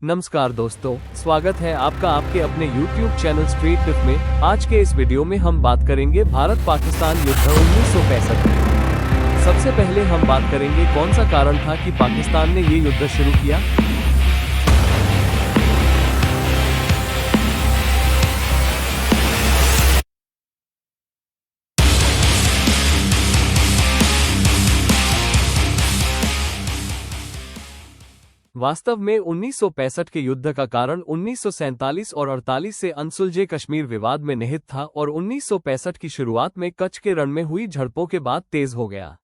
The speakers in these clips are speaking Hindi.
नमस्कार दोस्तों, स्वागत है आपका आपके अपने YouTube चैनल स्ट्रेट टिप में। आज के इस वीडियो में हम बात करेंगे भारत पाकिस्तान युद्ध 1965 में। सबसे पहले हम बात करेंगे कौन सा कारण था कि पाकिस्तान ने ये युद्ध शुरू किया। वास्तव में 1965 के युद्ध का कारण 1947 और 48 से अनसुलझे कश्मीर विवाद में निहित था और 1965 की शुरुआत में कच्छ के रण में हुई झड़पों के बाद तेज हो गया।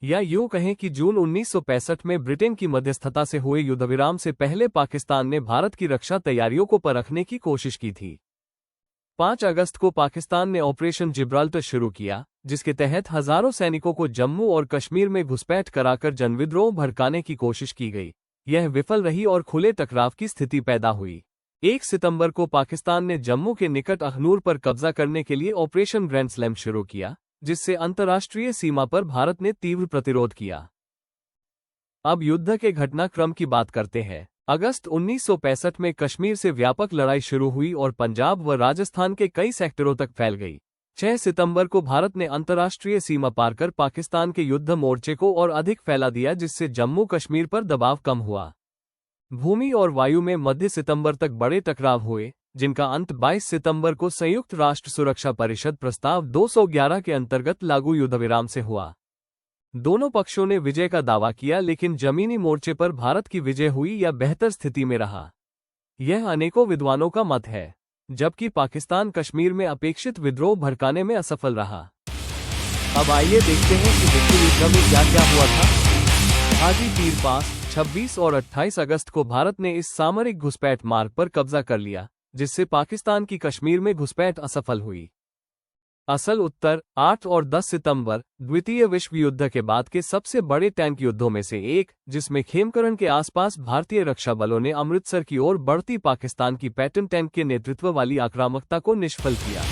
या यूं कहें कि जून 1965 में ब्रिटेन की मध्यस्थता से हुए युद्धविराम से पहले पाकिस्तान ने भारत की रक्षा तैयारियों को परखने की कोशिश की थी। 5 अगस्त को पाकिस्तान ने ऑपरेशन जिब्राल्टर शुरू किया, जिसके तहत हजारों सैनिकों को जम्मू और कश्मीर में घुसपैठ कराकर जनविद्रोह भड़काने की कोशिश की गई। यह विफल रही और खुले टकराव की स्थिति पैदा हुई। 1 सितंबर को पाकिस्तान ने जम्मू के निकट अखनूर पर कब्जा करने के लिए ऑपरेशन ग्रैंड स्लैम शुरू किया, जिससे अंतर्राष्ट्रीय सीमा पर भारत ने तीव्र प्रतिरोध किया। अब युद्ध के घटनाक्रम की बात करते हैं। अगस्त 1965 में कश्मीर से व्यापक लड़ाई शुरू हुई और पंजाब व राजस्थान के कई सेक्टरों तक फैल गई। 6 सितंबर को भारत ने अंतर्राष्ट्रीय सीमा पार कर पाकिस्तान के युद्ध मोर्चे को और अधिक फैला दिया, जिससे जम्मू कश्मीर पर दबाव कम हुआ। भूमि और वायु में मध्य सितंबर तक बड़े टकराव हुए, जिनका अंत 22 सितंबर को संयुक्त राष्ट्र सुरक्षा परिषद प्रस्ताव 211 के अंतर्गत लागू युद्धविराम से हुआ। दोनों पक्षों ने विजय का दावा किया, लेकिन जमीनी मोर्चे पर भारत की विजय हुई या बेहतर स्थिति में रहा। यह अनेकों विद्वानों का मत है, जबकि पाकिस्तान कश्मीर में अपेक्षित विद्रोह भड़काने में असफल रहा। अब आइए देखते हैं कि विश्व युद्ध में क्या क्या हुआ था। हाजी पीर पास 26 और 28 अगस्त को भारत ने इस सामरिक घुसपैठ मार्ग पर कब्जा कर लिया, जिससे पाकिस्तान की कश्मीर में घुसपैठ असफल हुई। असल उत्तर 8 और 10 सितंबर द्वितीय विश्व युद्ध के बाद के सबसे बड़े टैंक युद्धों में से एक, जिसमें खेमकरण के आसपास भारतीय रक्षा बलों ने अमृतसर की ओर बढ़ती पाकिस्तान की पैटर्न टैंक के नेतृत्व वाली आक्रामकता को निष्फल किया।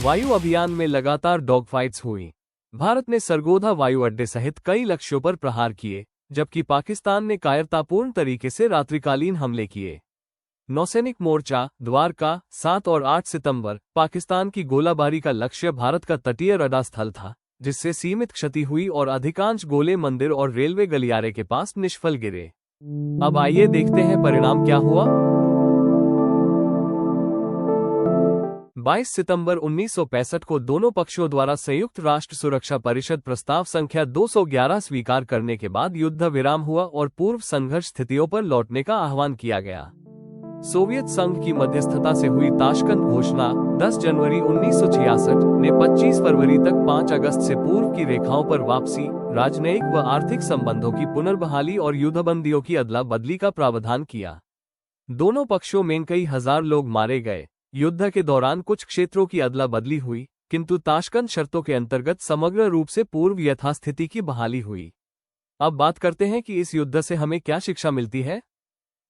वायु अभियान में लगातार डॉग फाइट्स हुई। भारत ने सरगोधा वायु अड्डे सहित कई लक्ष्यों पर प्रहार किए, जबकि पाकिस्तान ने कायरतापूर्ण तरीके से रात्रिकालीन हमले किए। नौसैनिक मोर्चा द्वारका 7 और 8 सितंबर पाकिस्तान की गोलाबारी का लक्ष्य भारत का तटीय रडार स्थल था, जिससे सीमित क्षति हुई और अधिकांश गोले मंदिर और रेलवे गलियारे के पास निष्फल गिरे। अब आइए देखते हैं परिणाम क्या हुआ। 22 सितंबर 1965 को दोनों पक्षों द्वारा संयुक्त राष्ट्र सुरक्षा परिषद प्रस्ताव संख्या 211 स्वीकार करने के बाद युद्ध विराम हुआ और पूर्व संघर्ष स्थितियों पर लौटने का आह्वान किया गया। सोवियत संघ की मध्यस्थता से हुई ताशकंद घोषणा 10 जनवरी 1966 ने 25 फरवरी तक 5 अगस्त से पूर्व की रेखाओं पर वापसी, राजनयिक व आर्थिक संबंधों की पुनर्बहाली और युद्धबंदियों की अदला बदली का प्रावधान किया। दोनों पक्षों में कई हजार लोग मारे गए। युद्ध के दौरान कुछ क्षेत्रों की अदला बदली हुई, किंतु ताशकंद शर्तों के अंतर्गत समग्र रूप से पूर्व यथास्थिति की बहाली हुई। अब बात करते हैं कि इस युद्ध से हमें क्या शिक्षा मिलती है।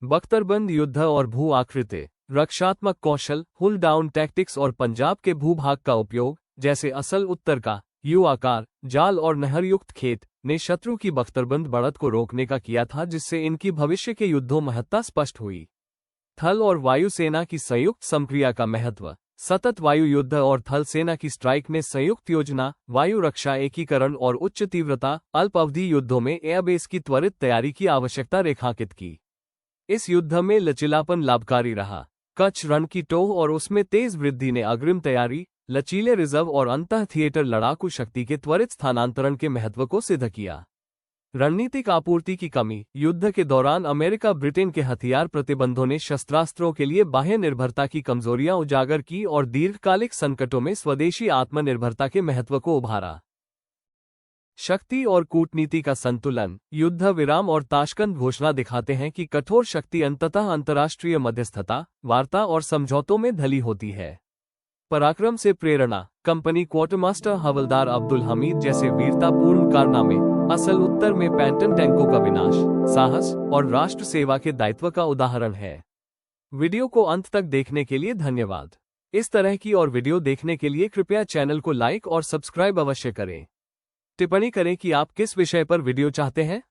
बख्तरबंद युद्ध और भू आकृति, रक्षात्मक कौशल, हुल डाउन टैक्टिक्स और पंजाब के भूभाग का उपयोग, जैसे असल उत्तर का यू आकार, जाल और नहरयुक्त खेत, ने शत्रु की बख्तरबंद बढ़त को रोकने का किया था, जिससे इनकी भविष्य के युद्धों महत्ता स्पष्ट हुई। थल और वायु सेना की संयुक्त संक्रिया का महत्व, सतत वायु युद्ध और थल सेना की स्ट्राइक ने संयुक्त योजना, वायु रक्षा एकीकरण और उच्च तीव्रता अल्प अवधि युद्धों में एयरबेस की त्वरित तैयारी की आवश्यकता रेखांकित की। इस युद्ध में लचीलापन लाभकारी रहा। कच्छ रण की टोह और उसमें तेज वृद्धि ने अग्रिम तैयारी, लचीले रिजर्व और अंतः थिएटर लड़ाकू शक्ति के त्वरित स्थानांतरण के महत्व को सिद्ध किया। रणनीतिक आपूर्ति की कमी, युद्ध के दौरान अमेरिका ब्रिटेन के हथियार प्रतिबंधों ने शस्त्रास्त्रों के लिए बाह्य निर्भरता की कमजोरियां उजागर की और दीर्घकालिक संकटों में स्वदेशी आत्मनिर्भरता के महत्व को उभारा। शक्ति और कूटनीति का संतुलन, युद्ध विराम और ताशकंद घोषणा दिखाते हैं कि कठोर शक्ति अंततः अंतर्राष्ट्रीय मध्यस्थता, वार्ता और समझौतों में ढली होती है। पराक्रम से प्रेरणा, कंपनी क्वार्टरमास्टर हवलदार अब्दुल हमीद जैसे वीरतापूर्ण कारनामे, असल उत्तर में पैंटन टैंकों का विनाश, साहस और राष्ट्र सेवा के दायित्व का उदाहरण है। वीडियो को अंत तक देखने के लिए धन्यवाद। इस तरह की और वीडियो देखने के लिए कृपया चैनल को लाइक और सब्सक्राइब अवश्य करें। टिप्पणी करें कि आप किस विषय पर वीडियो चाहते हैं।